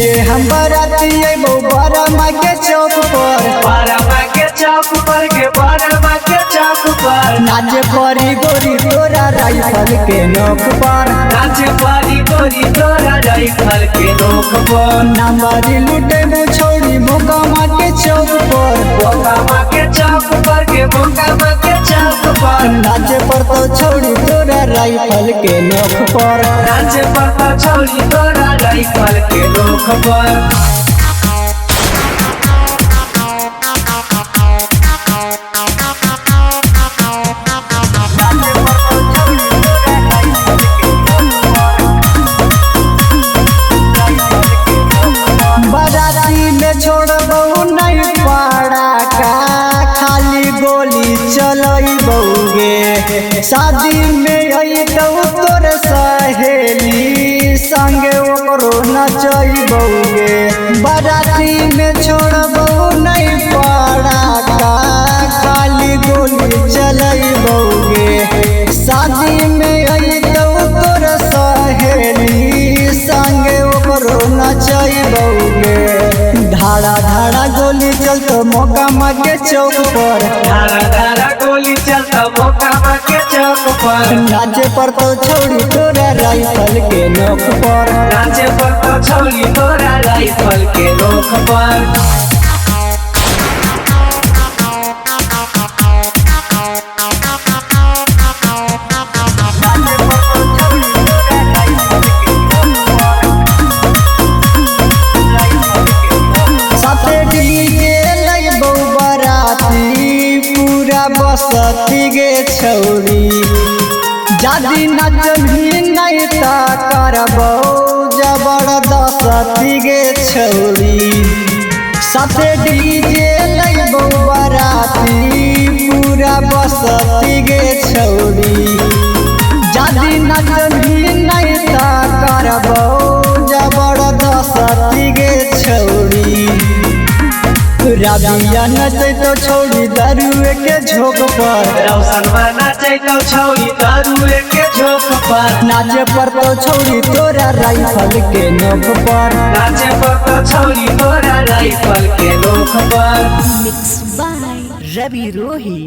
ले हम बराती अइबो बरमा के चौक पर, बरमा के चौक पर के बरमा के चौक पर नाचे परी गोरी तोरा राइफल के नोक पर, नाचे परी गोरी तोरा राइफल के नोक पर नामारी लुटे छोड़ी मोकामा के चौक पर, मोकामा के चौक पर के मोकामा के चौक पर नाचे पर तो छोड़ी तोरा राइफल के नोक पर, नाचे पर तो छोड़ी तोरा राइफल के नोक पर। बराती में छोड़बो नहीं पाड़ा का, खाली गोली चलबोगे, शादी में अइतौ तोर सहेली संगे ओकरो नचबोगे। बराती में छोड़बो नहीं पाड़ा का, खाली गोली चलबोगे, शादी में अइतौ तोर सहेली संगे ओकरो नचबोगे। धारा धारा गोली चलतो मोकामा के चौक पर, धारा धारा गोली चलता मोकामा के चौक पर नाचे पर तो छोड़ी तोरा राइफल के नोक पर, नाचे पर तो छोड़ी तोरा राइफल के नोक पर। बसती गे छौरी जादी नचही नहीं ता करबो जबरदस्ती गे छौरी, साथे डीजे लइबो बराती पूरा बसती गे छौरी, जादी नचही नहीं ता करबो जबरदस्ती गे छौरी। राबिया नचे तो छोड़ी दारुए के झोंक पर, रौशनमा नाचे तो छोड़ी दारुए के झोंक पर नाचे पर तो छोड़ी तोरा राइफल के नोक पर, नाचे पर तो छोड़ी तोरा राइफल के नोक पर। Mixed by Ravi Rohi।